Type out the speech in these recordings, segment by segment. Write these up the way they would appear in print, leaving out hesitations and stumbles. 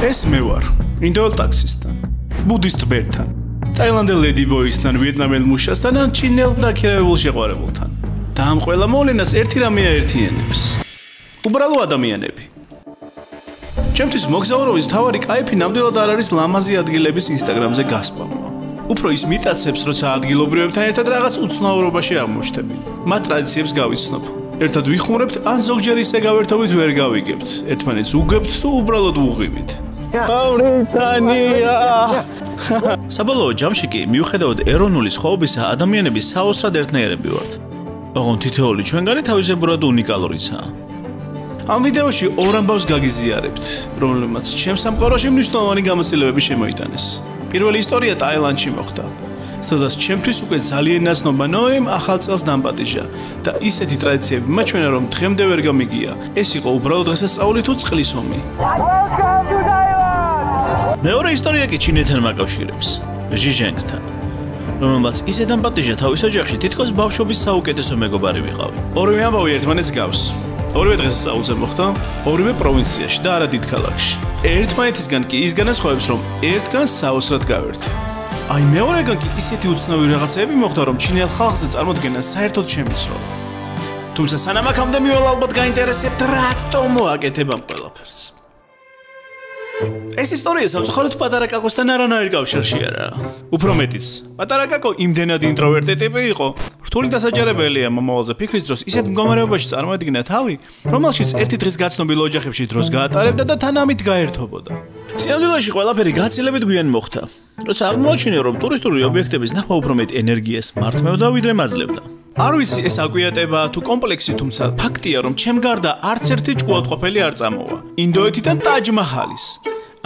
ეს მე ვარ, ინდოელ ტაქსისტთან, ბუდისტ ბერთან, ტაილანდელ ლედიბოისთან, ვიეტნამელ მუშასთან, ან ჩინელ დაქირავებულ შეყვარებულთან. და ამ ყველა მოვლენას ერთი რამე აერთიანებს. უბრალო ადამიანები. ჩემთვის მოგზაურობის მთავარი კაიფი ნამდვილად არ არის ლამაზი ადგილების ინსტაგრამზე გასპამვა. უფრო ის მიტაცებს, როცა ადგილობრივებთან ერთად რაღაც უცნაურობაში აღმოჩნდები. მათ ტრადიციებს გავიცნობ. ერთად ვიხმურებთ, ან ზოგჯერ ისე გავერთობით ვერ გავიგებთ. ერთმანეთს უგებთ თუ უბრალოდ უღივით. საბოლოო ჯამში კი მიუხედავად ეროვნული სხვაობისა, ადამიანები საოცრად ერთნაირები ვართ. ოღონდ თითოეული ჩვენგანი თავისებურად უნიკალურიცაა. ამ ვიდეოში ორ ამბავს გაგიზიარებთ, რომლებმაც ჩემს სამყაროში მნიშვნელოვანი გამოცდილებები შემოიტანეს. პირველი ისტორია ტაილანდში მოხდა, სადაც ჩემთვის უკვე ძალიან ნაცნობა ნოემ ახალ წელს დამპატიჟა და ისეთი ტრადიციები მაჩვენა, რომ დღემდე ვერ გამიგია. ეს იყო უბრალოდ დღესასწაული თუ წყლის ომი. მეორე ისტორია კი ჩინეთთან მაკავშირებს, ჟიჟენგთან, რომელმაც ისე დამპატიჟა თავის ოჯახში თითქოს ბავშვობის საუკეთესო მეგობარი ვიყავი. ორივე ამბავი ერთმანეთს გავს. ორივე დღესასწაულზე მოხდა, ორივე პროვინციაში და არა დიდ ქალაქში. ერთმანეთისგან კი ის განასხვავებს, რომ ერთგანს საოცრად გავერთე. აი მეორეგან კი ისეთი უცნაური რაღაცები მოხდა, რომ ჩინელ ხალხზე წარმოდგენა საერთოდ შემიცროლა. თუმცა სანამ აქამდე მივალ ალბათ გაინტერესებთ, რატომ მოაკეთებ ამ ყველაფერს. ეს ისტორია სამწუხაროდ პატარა კაკოსთან არანაირ კავშირში არაა. უფრო მეტიც, პატარა კაკო იმდენად ინტროვერტი ტიპი იყო, რთული დასაჯერებელია მომავალზე ფიქრის დროს ისეთ მდგომარეობაში წარმოედგინა თავი, რომელშიც ერთი დღის გაცნობილ ოჯახებში დროს გაატარებდა და თან ამით გაერთობოდა. სინამდვილეში ყველაფერი გაცილებით გვიან მოხდა, როცა აღმოაჩინე, რომ ტურისტული ობიექტების ნახვა უფრო მეტ ენერგიას მართმევდა, ვიდრე მაძლევდა. არ ვიცი ეს აკვიატებაა თუ კომპლექსი, თუმცა ფაქტია, რომ ჩემ გარდა არც ერთი ჭკუატყოფელი არ წამოვა. ინდოეთიდან ტაჯ მაჰალის,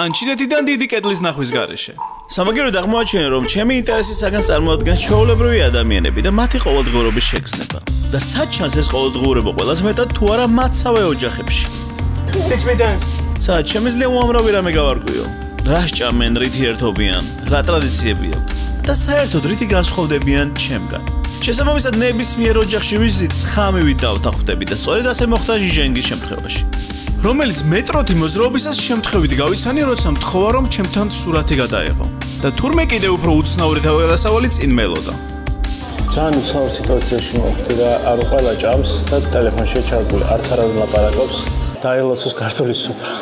ან ჩინეთიდან დიდი კედლის ნახვის გარეშე. სამაგიეროდ აღმოაჩინე, რომ ჩემი ინტერესისაგან წარმოადგენს ჩვეულებრივი ადამიანები და მათი ყოველდღიურობის შეგრძნება. და საჩანს ეს ყოველდღიურობა ყველაზე მეტად თუ არა მათსავე ოჯახებში. შემიძლია უამრავი რამე გავარკვიო. რა სჭამენ, რითი ერთობიან, რა ტრადიციები აქვთ და საერთოდ რითი განსხვავდებიან ჩემგან. შესაბამისად ნებისმიერ ოჯახში ვიზით ცხამივით დავთანხმდები და სწორედ ასე მოხდა ჟიჟენგის შემთხვევაში. რომელიც მეტროთი მოძრაობისას შემთხვევით გავიცანი, როცა მთხოვა, რომ ჩემთან სურათი გადაეღო. და თურმე კიდევ უფრო უცნაური თავგადასავალი წინ მელოდა. ძალიან უცნაურ სიტუაციაში მოვხდი და არ ყველა ჭამს და ტელეფონში ჩარგული, არც არავინ ლაპარაკობს. დაელოცოს ქართული სუფრა.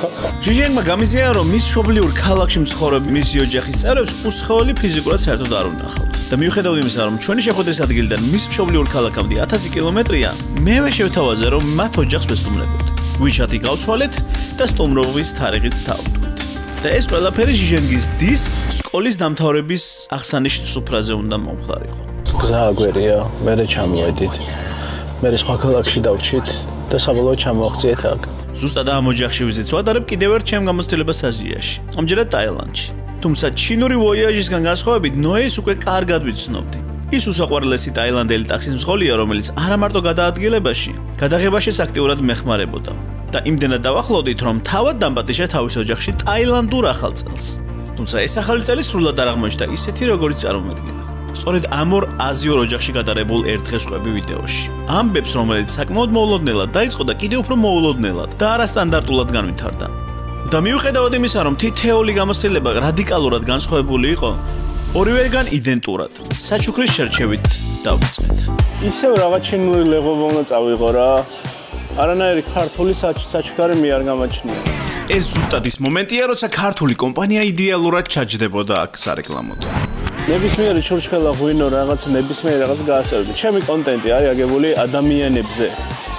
ჟიჟენგმა გამიზია, რომ მის მშობლიურ ქალაქში მცხოვრები მისი ოჯახის წევრებს უსხეული ფიზიკურად საერთოდ არ უნახავთ. და მიუხედავად იმისა, რომ ჩვენი შეხვედრის ადგილიდან მის მშობლიურ ქალაქამდე 1000 კილომეტრია, მევე შევთავაზე, რომ მათ ოჯახს ვესტუმრებოდი. ვიჩათი გავცვალეთ და სტუმრობის თარიღიც დავტვით. და ეს ყველაფერი ჟიჟენგის დის სკოლის დამთავრების აღსანიშნ სუფრაზე უნდა მომხდარიყო. გზა აგვერია, მერე ჩამოვედით. მერე სხვა ქალაქში დავრჩით და საბოლოოდ ჩამოვაღწიეთ აქ. ზუსტად ამ ოჯახში ვიზიტს ვადარებ კიდევ ერთ ჩემ გამოცდილებას აზიაში, ამჯერად ტაილანდში. თუმცა ჩინური ვოიაჟისგან განსხვავებით, ნოეს უკვე კარგად ვიცნობდი. ის უსაყვარლესი ტაილანდელი ტაქსის მძღოლია, რომელიც არა მარტო გადაადგილებაში, გადაღებაშიც აქტიურად მეხმარებოდა. და იმდენად დავახლოვდით, რომ თავად დამპატიჟა თავის ოჯახში ტაილანდურ ახალ წელს. თუმცა ეს ახალი წელი სრულად არ აღმოჩნდა ისეთი, როგორიც წარმოედგინა. სწორედ ამ ორ აზიურ ოჯახში გადარებულ ერთხესხვები ვიდეოში. ამბებს, რომელიც საკმაოდ მოულოდნელად დაიწყო და კიდევ უფრო მოულოდნელად და არასტანდარტულად განვითარდა. და მიუხედავად იმისა, რომ თითეული გამოცდილება რადიკალურად განსხვავებული იყო, ორივეგან იდენტურად, საჩუქრის შერჩევით დავიწყეთ. ისევ რაღაც ჩინური ლეღობა უნდა წავიღო რა. არანაირი ქართული საჩუქარი მე არ გამაჩნია. ეს ზუსტად ის მომენტია, როცა ქართული კომპანია იდეალურად ჩაჯდებოდა აქ სარეკლამოდ. ნებისმიერი ჩურჩხელა ღვინო რაღაც ნებისმიერი რაღაც გაასწორებდი. ჩემი კონტენტი არის აგებული ადამიანებზე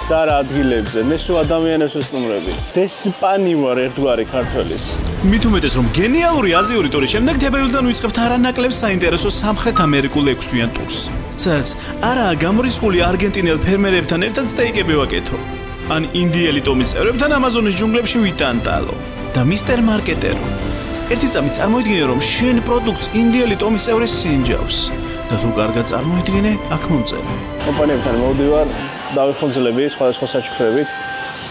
და რა ადგილებზე. მე სულ ადამიანებს ვესტუმრები. დესპანი ვარ ერთგვარი ქართველის. მით უმეტეს, რომ გენიალური აზიური ტურის შემდეგ თებერვლიდან ვიწყებთ არანაკლებ საინტერესო სამხრეთ ამერიკულ 6 თვიან ტურს. სადაც არაა გამორიცხული არგენტინელ ფერმერებთან ერთად სტეიკები ვაკეთო. ან ინდიელი ტომის წევრებთან ამაზონის ჯუნგლებში ვიტანტალო. და მისტერ მარკეტერო. ერთი წამი წარმოიდგინე, რომ შენ პროდუქტს ინდიელი ტომის წევრი სინჯავს. და თუ კარგად წარმოიდგინე, აქ მომწერე. კომპანიებთან მოვდივარ, დავიხონძლები სხვადასხვა საჩუქრებით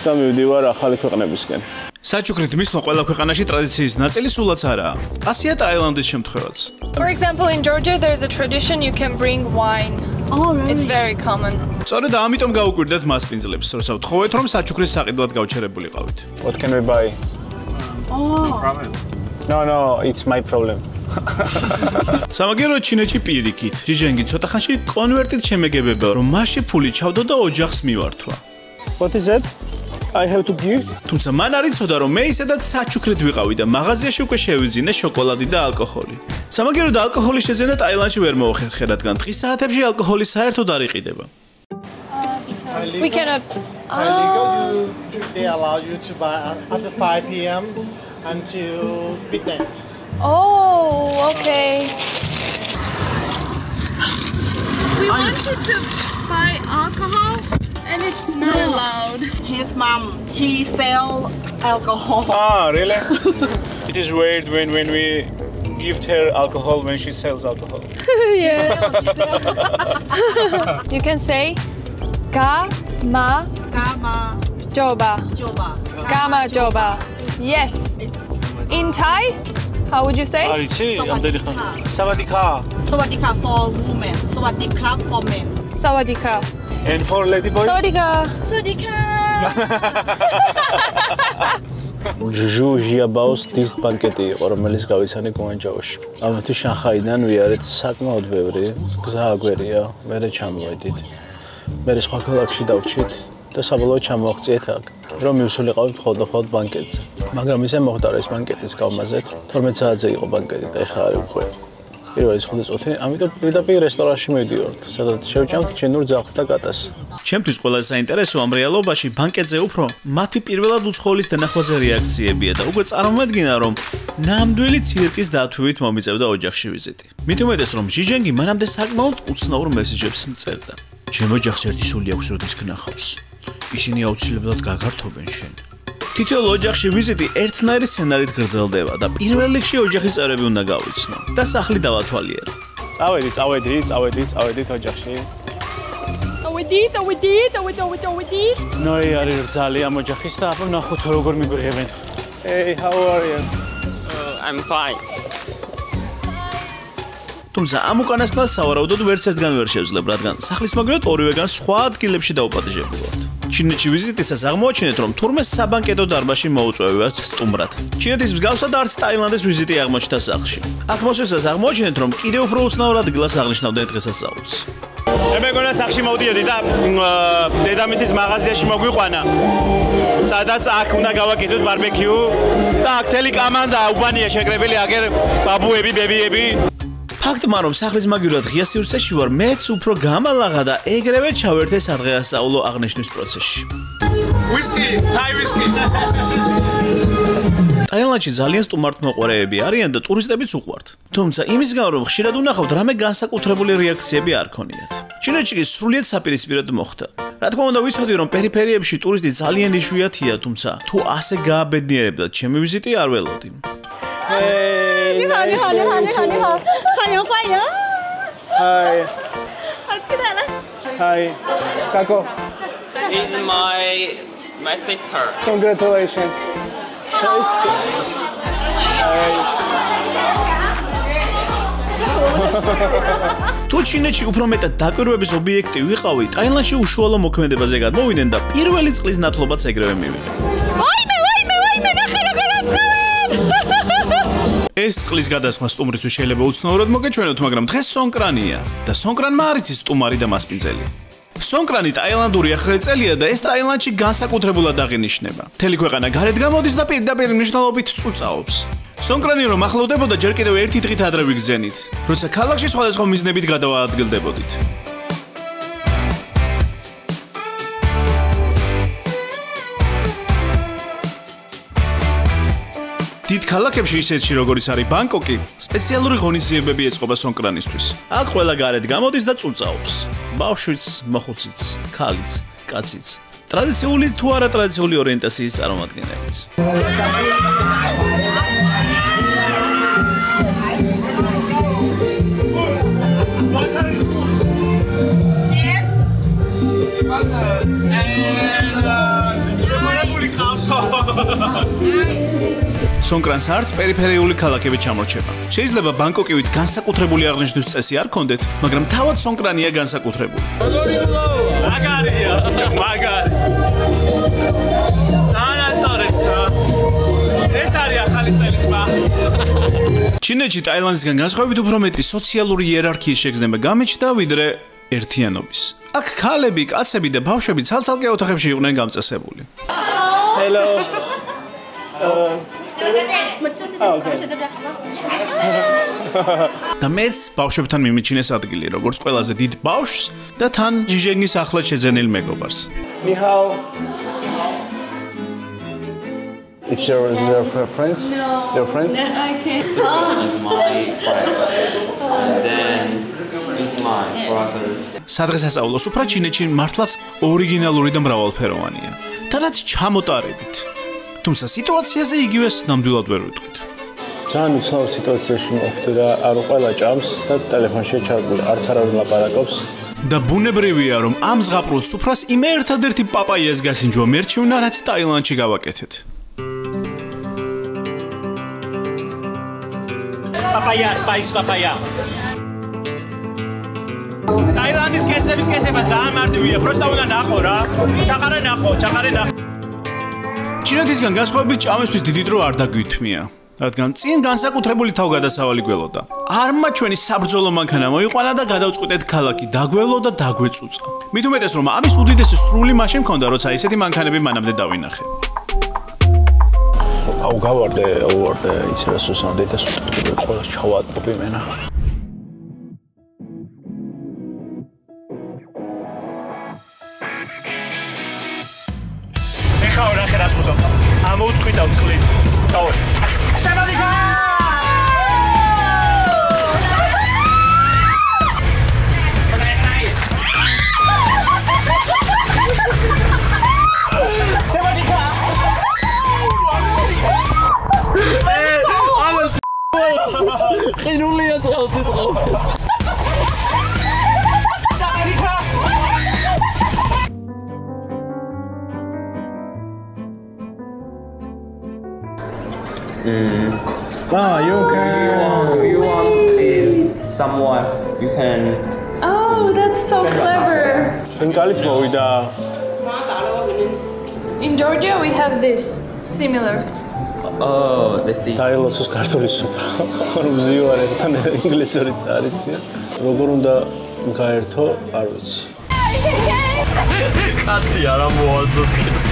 და მივდივარ ახალი ქვეყნებისკენ. საჩუქრით მისვლა ყველა ქვეყანაში ტრადიციის ნაწილი სულაც არაა. ასია ტაილანდის შემთხვევაც. For example, in Georgia there's a tradition you can bring wine. Oh, really? It's very common. სწორედ ამიტომ გავუკვირდეთ მასპინძლებს, როცა ვთხოვეთ, რომ საჩუქრის საყიდლად გავჩერებულიყავით. What can we buy? No problem. No, it's my problem. სამაგერო ჩინეთში პირიქით. ჯიჟენგი ცოტა ხანში კონვერტით შემეგებება, რომ მასში ფული ჩავდო და ოჯახს მივართვა. What is that? I have to give? თუმცა მან არ იცოდა, რომ მე ისედაც საჩუქრით ვიყავი და მაღაზიაში უკვე შევიძინე შოკოლადი და αλკოჰოლი. სამაგერო და ალკოჰოლის შეძენა ტაილანდში ვერ მოახერხე, რადგან დღის საათებში ალკოჰოლი საერთოდ არ იყიდება. We cannot. They allow you to buy after 5 p.m. until midnight. Oh, okay. We wanted to buy alcohol and it's not allowed. His mom, she sell alcohol. Ah, really? It is weird when we give her alcohol when she sells alcohol. Yeah. You can say Gama Gama Joba. Joba. Gama Joba. Yes. In Thai, how would you say? არიცი, ამდენი ხან. Sawadika. Sawadika for women. Sawadika for men. Sawadika. And for lady boy? Sawadika. Sawadika. Juju Jiabaos this ბანკეტი იყო, რომელიც გავიცანი გუანჯაოში. ამათი შანხაიდან ვიარეთ საკმაოდ ბევრი გზა აგვერია, მერე ჩამოვედით. მერე სხვა ქალაქში დავჭით და საბოლოოდ ჩამოვაღწიეთ აქ, რომ მივსულიყავით ხოლმე ბანკეტზე. მაგრამ ისე მოხდა ეს ბანკეტის გავმაზეთ, 12 საათზე იყო ბანკეტი და ეხლა არის უკვე პირველი 5 წუთი, ამიტომ პირდაპირ რესტორანში მივიდიოდი, სადაც შევჭამთ ჩინურ ძაღლს და კატას. ჩემთვის ყველაზე საინტერესო ამ რეალობაში ბანკეტზე უფრო მათი პირველად უცხოელის დანახვაზე რეაქციებია და უკვე წარმოვადგინა, რომ ნამდვილი ცირკის დათვივით მომიწევდა ოჯახში ვიზიტი. მით უმეტეს, რომ ჟიჟენგი მანამდე საკმაოდ უცნაურ მესიჯებს მწერდა. ჩემ ოჯახს ერთი სული აქვს, როდის გნახავს. ისინი აუცილებლად გაგართობენ შენ. თითოეულ ოჯახში ვიზიტი ერთნაირი სცენარით გრძელდება და პირველ რიგში ოჯახის წევრები უნდა გავიცნო და სახლი დავათვალიერო. წავედით ოჯახში. Awedit. ნოი არის რძალი ამ ოჯახის და აბა ნახოთ როგორ მიგვიღებენ. Hey, how are you? I'm fine. თუმცა ამ უკანასკნელს სავარაუდოდ ვერც ერთგან ვერ შევძლებ, რადგან სახლის მაგალითად ორივეგან სხვა ადგილებში დაუპატიჟებულვართ. ჩინეთში ვიზიტისას აღმოაჩინეთ, რომ თურმე საბანკეტო დარბაზში მოუწვევიათ სტუმრად. ჩინეთის მსგავსად არც ტაილანდის ვიზიტი აღმოჩნდა სახლში. აქ მოსვლისას აღმოაჩინეთ, რომ კიდევ უფრო უცნაურ ადგილას აღნიშნავდნენ დღესასწაულს. მე მეგონა სახში მოვდიოდი და დედამისის მაღაზიაში მოგვიყვანა. სადაც აქ უნდა გავაკეთოთ ბარბეკიუ და აქ თელი კამანდა უბანია შეკრებილი, აგერ ბაბუები, ბებიები. ფაქტმა, რომ სახლის მაგივრად ღია სივრცეში ვარ, მეც უფრო გამალაღა და ეგრევე ჩავერთე სადღეასწაულო აღნიშვნის პროცესში. Whisky, Thai whisky. ტაილანდში ძალიან სტუმართმოყვარეები არიან და ტურისტებიც უყვართ. თუმცა იმის გამო, რომ ხშირად უნახავთ, რამე განსაკუთრებული რეაქციები არ ქონიათ. ჩინეთში კი სრულიად საპირისპიროდ მოხდა. რა თქმა უნდა, ვიცოდი, რომ პერიფერიებში ტურისტი ძალიან იშვიათია, თუმცა თუ ასე გააბედნიერებდათ, ჩემი ვიზიტი არ ველოდი. Hey, 你好，你好，你好，你好，你好，欢迎欢迎。 Hi, 好期待了。 hi, Kako. It's my sister. Congratulations. Nice. თუ ჩინეთში უფრო მეტად დაკვირვების ობიექტი ვიყავი, ტაილანდში უშუალო მოქმედებაზე გადმოვიდნენ და პირველი წყლის ნათლობაც ეგრევე მივიღე. ვაიმე, ნახე როგორ ასხავენ. ეს წყლის გადასხმა სტუმრისთვის შეიძლება უცნაურად მოგეჩვენოთ, მაგრამ დღეს სონკრანია და სონკრანმა არ იცის სტუმარი და მასპინძელი. სონკრანი ტაილანდური ახალწელია და ეს ტაილანდში განსაკუთრებულად აღინიშნება. მთელი ქვეყანა გარეთ გამოდის და პირდაპირ მნიშვნელობით წუწაობს. სონკრანი რომ ახლოვდებოდა, ჯერ კიდევ ერთი დღით ადრე ვიგზენით, როცა ქალაქში სხვადასხვა მიზნებით გადავაადგილდებოდით. დიდ ქალაქებში ისეთში როგორიც არის ბანკოკი, სპეციალური ღონისძიებები ეწყობა სონკრანისთვის. აქ ყველა გარეთ გამოდის და წუწაობს. ბავშვიც, მოხუციც, ქალიც, კაციც. ტრადიციული თუ არა ტრადიციული ორიენტაციის წარმომადგენლებიც. სონკრანს არც პერიფერიული ქალაქები ჩამორჩება. შეიძლება ბანკოკივით განსაკუთრებული აღნიშვნის წესი არ ქონდეთ, მაგრამ თავად სონკრანია განსაკუთრებული. მაგარია, მაგარი. ეს არის ჩინეთში ტაილანდისგან განსხვავებით უფრო მეტი სოციალური იერარქიის შეგრძნება გამეჩნდა, ვიდრე ერთიანობის. აქ ქალები, კაცები და ბავშვები ცალ-ცალკე ოთახებში იყვნენ გამწესებული. Hello. და მეც ბავშვებთან მიმიჩინეს ადგილი, როგორც ყველაზე დიდ ბავშვს და თან ჯიჟენგის ახლად შეძენილ მეგობარს. Ni hao. It's your friends? No. Your friends? Okay. Is my friend. And then is my brother. სადღესასწაულო სუფრა ჩინეთში მართლაც ორიგინალური და მრავალფეროვანია. და რაც ჩამოტარებით. თუმცა სიტუაციაზე იგივეს ნამდვილად ვერ ვიტყვით. ძალიან უცნაურ სიტუაციაში მოხვდი რა, არ ყველა ჭამს და ტელეფონში ჩარგული, არც არავინ ლაპარაკობს. და ბუნებრივია, რომ ამ ზღაპრულ სუფრას იმ ერთადერთი პაპაიას გასინჯვა მერჩივნა, რაც ტაილანდში გავაკეთეთ. Papaya, spice papaya. Tailandi's კერძების კეთება ძალიან მარტივია, პროსტა უნდა ნახო რა. ჩაყარე ნახო. ჩინეთისგან განსხვავებით ჭამისთვის დიდი დრო არ დაგვითმია, რადგან წინ განსაკუთრებული თავგადასავალი გველოდა. არმა ჩვენი საბრძოლო მანქანა მოიყვანა და გადავწყვიტეთ ქალაქი დაგველო და დაგვეწუწა. მით უმეტეს რომ ამის უდიდესი სრული მაშინ მქონდა, როცა ისეთი მანქანები მანამდე დავინახე. აუ გავარდე ისე რა სუსამდე და სულ ყველა ჩავატყობი მენა. ეხლა რა ხერა სუსამ. ამოუწყვიტავ წყლით. დავა. სამადიკა! ყინულია წელს ის ყავ. You want someone you can. Oh, that's so clever. ფინკალიც მოვიდა. In Georgia, we have this similar. Oh, let's see. ტაილოსის ქართული სუფრა. მზიوارებთან ინგლისურიც არიცია. როგორ უნდა გაერთო, არ ვიცი. კაცი არა მოაზრდებს.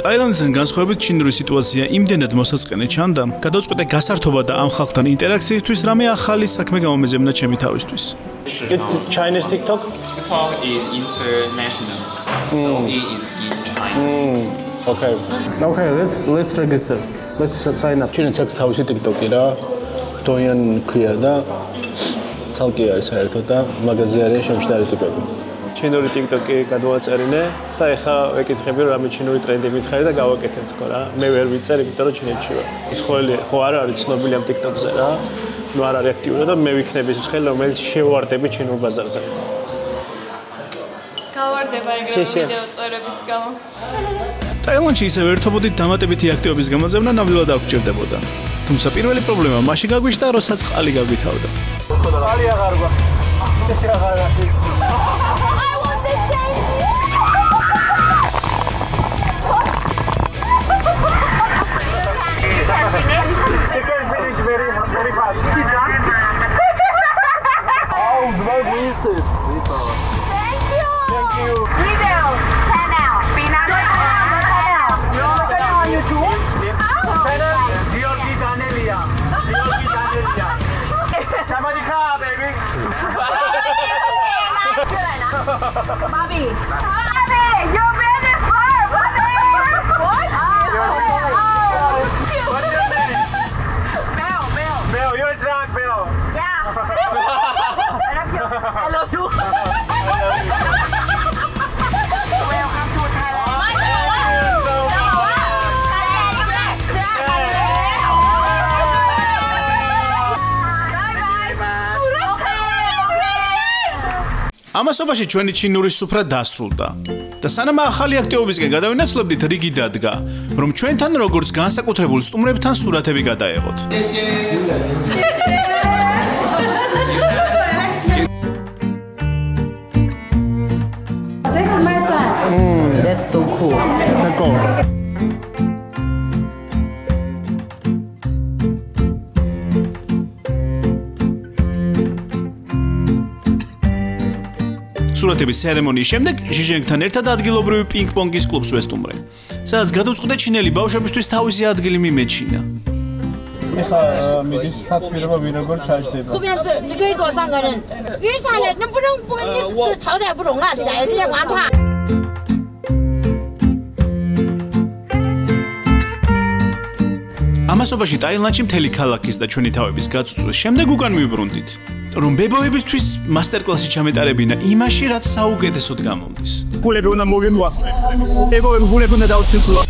ტაილანდისგან განსხვავებით ჩინური სიტუაცია იმდენად მოსაწყენე ჩანდა, გადავწყვიტე გასართობა და ამ ხალხთან ინტერაქციისთვის რამე ახალი საქმე გამომეზებნა ჩემი თავისთვის. It's Chinese TikTok? TikTok is international. So it is in China. Okay. Okay, let's register. Let's sign up. ჩინეთს აქვს თავისი TikTok-ი რა. დოიან ქვია და ცალკე არის საერთოდ და მაღაზია არის შემშდარი ტიპები. ჩინური TikTok-ი გადავაწერინე და ეხლა ვეკითხები რომ რამე ჩინური ტრენდი მითხარი და გავაკეთებ თქო რა. მე ვერ ვიწერ, იმიტომ რომ ჩინეთში ვარ. მცხელი ხო არ არის ცნობილი ამ TikTok-ზე რა. ნუ არ არის აქტიური და მე ვიქნები ის მცხელი რომელიც შევარდები ჩინურ ბაზარზე. გავარდება ეგრე ვიდეო წვერების გამო. ტაილანდში ისევ ერთობოდით დამატებითი აქტივობის გამოზევნა ნამდვილად არ გვჭირდებოდა. თუმცა პირველი პრობლემა მაშინ გაგვიშთა, როცა წყალი გავითავდა. წყალი აღარ გვა. ეს რა ხარ? Bobby, you're really far, Bobby! What? What's your name? Mel, you're drunk, Mel. Yeah. I love you. Welcome to ამასობაში ჩვენი ჩინური სუფრა დასრულდა. და სანამ ახალი აქტივობისკენ გადავინაცვლებდით, რიგი დადგა, რომ ჩვენთან როგორც განსაკუთრებულ სტუმრებთან სურათები გადაეღოთ. so cool. Let's go. სურათების ცერემონიის შემდეგ ჟიჟენგთან ერთად ადგილობრივი პინგ-პონგის კლუბს ვესტუმრე. სადაც გადავწყვიტე ჩინელი ბავშვებისთვის თავისი ადგილი მიმეჩინა. ეხლა მიდის თათბირება ვინ როგორ ჩაჯდება. 后边只可以坐3个人，为啥呢？那不能你炒菜不中啊，加有点观察。 ამასობაში ტაილანდში მთელი ქალაქის და ჩვენი თავების გაწვდის შემდეგ უკან მივბრუნდით. რომ ბებოებისთვის მასტერკლასი ჩამეტარებინა იმაში, რაც საუკეთესოდ გამომდის. ფულები უნდა მოგენვა. ბებოების ფულები უნდა დავცინცულო.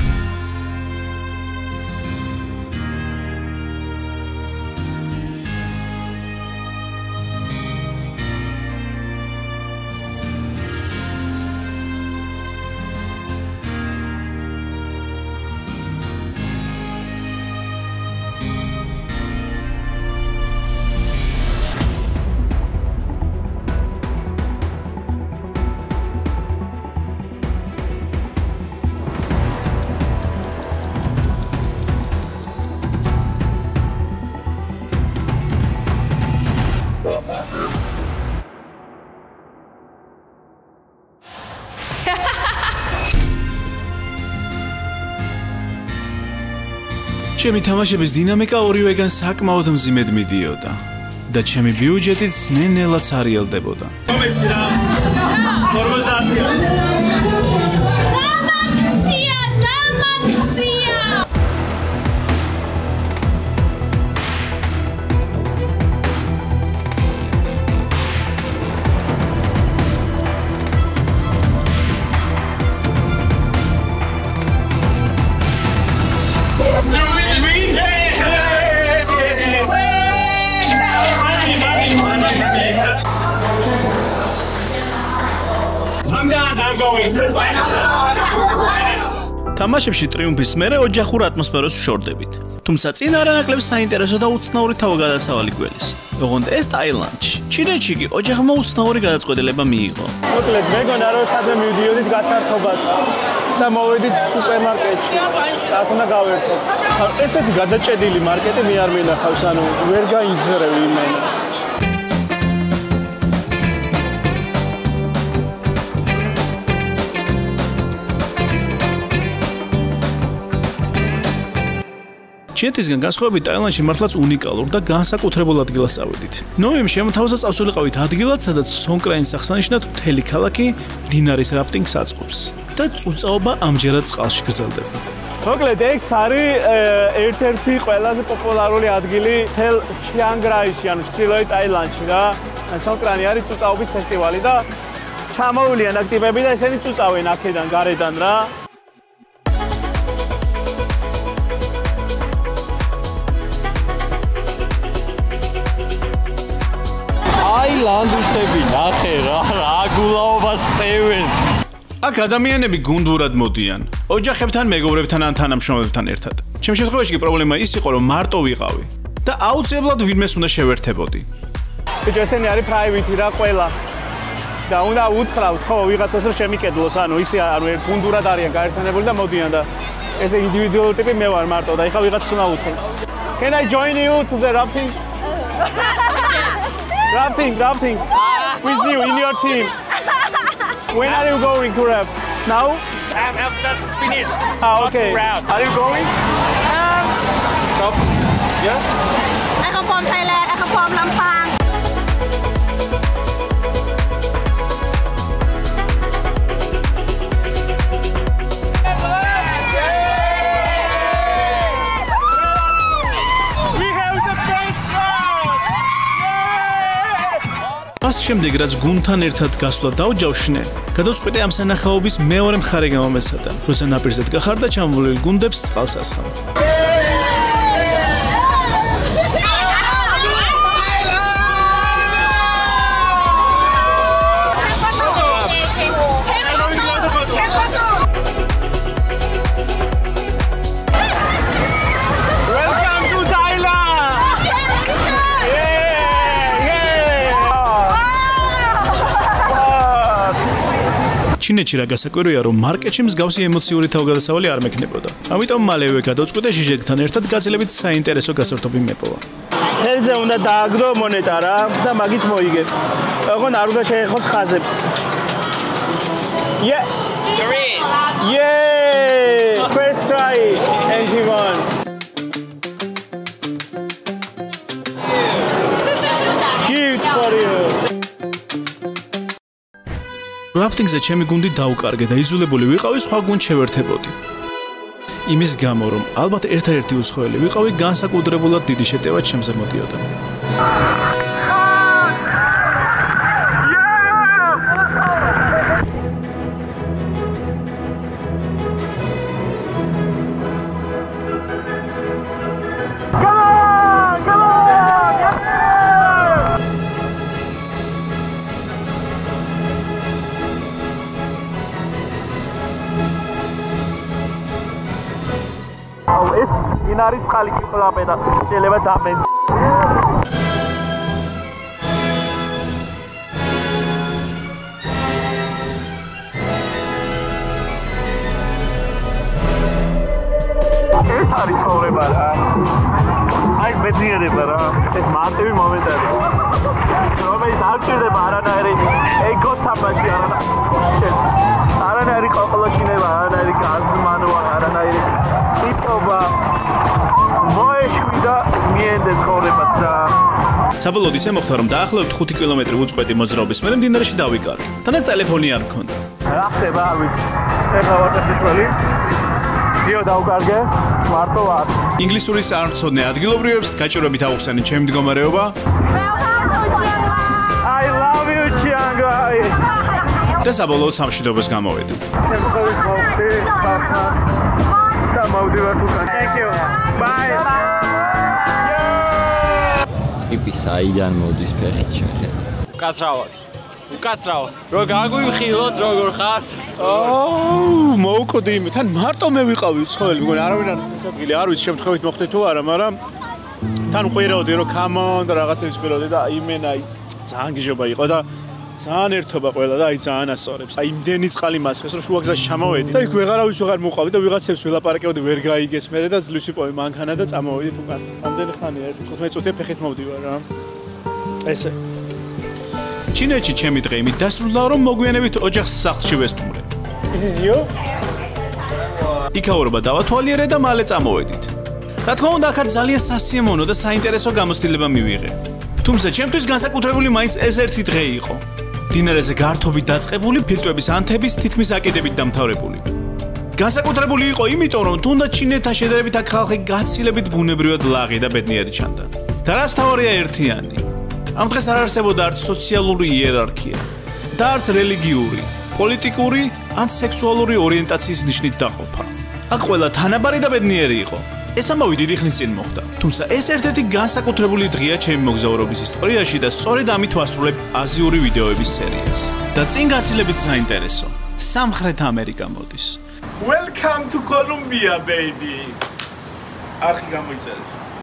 ჩემი თამაშების დინამიკა ორივეგან საკმაოდ მძიმედ მიდიოდა და ჩემი ბიუჯეტიც ნელ-ნელა წარიელდებოდა. კომესი რა. 50-ია. თამაშებში ტრიუმფის მერე ოჯახურ ატმოსფეროს ვშორდებით. თუმცა წინ არანაკლებ საინტერესო და უცნაური თავგადასავალი გველის. ოღონდ ეს ტაილანდში. ჩინეთში კი ოჯახმა უცნაური გადაწყვეტილება მიიღო. მოკლედ მეგონა რომ სადმე მივდიოდით გასართობად და მოვედით სუპერმარკეტში. აქ უნდა გავერთოთ. ესეთი გადაჭედილი მარკეტი მე არ მინახავს, ანუ ვერ გაიძრევი იმენა. ჩინეთისგან განსხვავებით ტაილანდში მართლაც უნიკალურ და განსაკუთრებულ ადგილას წავედით. ნოემბერში შემოთავაზა წავსულიყავით ადგილად, სადაც სონკრაინის აღსანიშნად მთელი ქალაქი დინარის რაფტინგს აწყობს და წუწაობა ამჯერად წყალში გრძელდება. მოკლედ ეს არის ერთ-ერთი ყველაზე პოპულარული ადგილი მთელ ჩიანგრაიში, ანუ ჩრდილოეთ ტაილანდში რა. სონკრანი არის წუწაობის ფესტივალი და ჩამოვლიან აქტივები და ესენი წუწავენ აქედან გარედან რა. ტაილანდუსები ნახე რა გულაობას წევენ. აქ ადამიანები გუნდურად მოდიან, ოჯახებთან, მეგობრებთან ან თანამშრომლებთან ერთად. ჩემ შემთხვევაში კი პრობლემა ის იყო, რომ მარტო ვიყავი და აუცილებლად ვინმეს უნდა შევერთებოდი. ბიჭო, ესენი არის პრაივეტი რა ყველა. და უნდა უთხრავთ ხო ვიღაცას რომ შემიკედლოს, ანუ ისე ანუ გუნდურად არიან გაერთიანებული და მოდიან და ესე ინდივიდუალური ტიპი მე ვარ მარტო და ეხლა ვიღაცას უნდა უთხრა. Can I join you to the rafting? Rafting. With you in your team. When are you going to raft? Now? I'm just finished. Okay. Are you going? Stop. Yeah? I come from Thailand. I come from Lampang. მას შემდეგ რაც გუნდთან ერთად გასვლა დაუჯავშნე, გადავწყვიტე ამ სანახაობის მეორე მხარე გამომეცადა, როცა ნაპირზედ გახარდა ჩამოვლილ გუნდებს წყალს ასხამ. ჩინეთში რა გასაკვირია, რომ მარკეტში მსგავსი ემოციური თავგადასავალი არ მექნებოდა. ამიტომ მალევე გადავწყვიტე ჟიჟეკთან ერთად გაცილებით საინტერესო გასართობი მეპოვა. ხელზე უნდა დააგდო მონეტა რა და მაგით მოიგე. ოღონ არ უნდა შეეხოს ხაზებს. Yeah. Yeah. First try and he won. Gift for you. რაფტინგზე ჩემი გუნდი დაუკარგე და იძულებული ვიყავი სხვა გუნდს შევერთებოდი. იმის გამო, რომ ალბათ ერთადერთი უცხოელი ვიყავი, განსაკუთრებულად დიდი შეტევა ჩემზე მოდიოდა. ეს ინარის ხალიკი ყლაპე და შეიძლება დამენ. ეს არის ცხოვრება რა. აი მეძიერება რა. ეს მარტივი მომენტია. რომელიც არ ჭირდება არანაირი ეგო თამაში არანაირი ყოყლოჩინება, არანაირი გაზმანვა, არანაირი იტობა. მოეშვიდა მიენდე ცხოვრებას რა. საბოლოოდ ისე მოხდა, რომ დაახლოებით 5 კილომეტრი უწყვეტი მოძრაობის მერე მდინარეში დავიკარგე. თანაც ტელეფონი არ მქონდა. რა ხდება არ ვიცი. ეხლა ვარტეშველი. დიო დაუკარგე, მარტო არ. ინგლისურის არ მცოდნე ადგილობრივებს გაჭირვებით აუხსენე ჩემი მდგომარეობა. I love you, Chiangrai. და საბოლოოდ სამშვიდობოს გამოვედი. Thank you. Bye. იპი საიდან მოდის ფეხი ჩემხე. უკაცრავად. რო გაგვიხილოთ როგორ ხართ? მოუკვდი იმე. თან მარტო მე ვიყავი უცხოელი, მგონი არავინ არ შესაძლებელი, არ ვიცი შემთხვევით მოხდე თუ არა, მაგრამ თან ყვირაოდი რომ come on და რაღაცებს ყვირაოდი და იმენა ძალიან გიჟობა იყო და ძალიან ერთობა ყველა და აი ძალიან ასწორებს. აი იმდენი წყალი მასხეს რომ შუაგზაში ჩამოვედი და იქ ვეღარავის ვეღარ მოყვავი და ვიღაცებს ველაპარაკებდი ვერ გაიგეს მერე და ძლივს ვიპოვე მანქანა და წამოვედით უკან. ამდენი ხანია 15 წუთია ფეხით მოვდივარ რა. ესე ჩინეთში ჩემი დღე იმით დასრულდა, რომ მოგვიანებით ოჯახს სახლში ვესტუმრე. This is you? იქაურობა დავათვალიერე და მალე წამოვედით. რა თქმა უნდა, აქაც ძალიან სასიამოვნო და საინტერესო გამოცდილება მივიღე. თუმცა ჩემთვის განსაკუთრებული მაინც ეს ერთი დღე იყო. მდინარეზე გართობით დაწყებული ფილტვების ანთების თითქმის აკიდებით დამთავრებული. განსაკუთრებული იყო იმიტომ, რომ თუნდაც ჩინეთთან შედარებით აქ ხალხი გაცილებით ბუნებრივად ლაღი და ბედნიერი ჩანდა. და რაც თავარია ერთიანი. ამ დღეს არ არსებობდა არც სოციალური იერარქია და არც რელიგიური, პოლიტიკური ან სექსუალური ორიენტაციის ნიშნით დაყოფა. აქ ყველა თანაბარი და ბედნიერი იყო. ეს ამბავი დიდი ხნის წინ მოხდა. თუმცა ეს ერთ-ერთი განსაკუთრებული დღეა ჩემი მოგზაურობის ისტორიაში და სწორედ ამით ვასრულებ აზიური ვიდეოების სერიას. და წინ გაცილებით საინტერესო. სამხრეთ ამერიკა მოდის. Welcome to Colombia, baby. არხი გამოიწერეთ.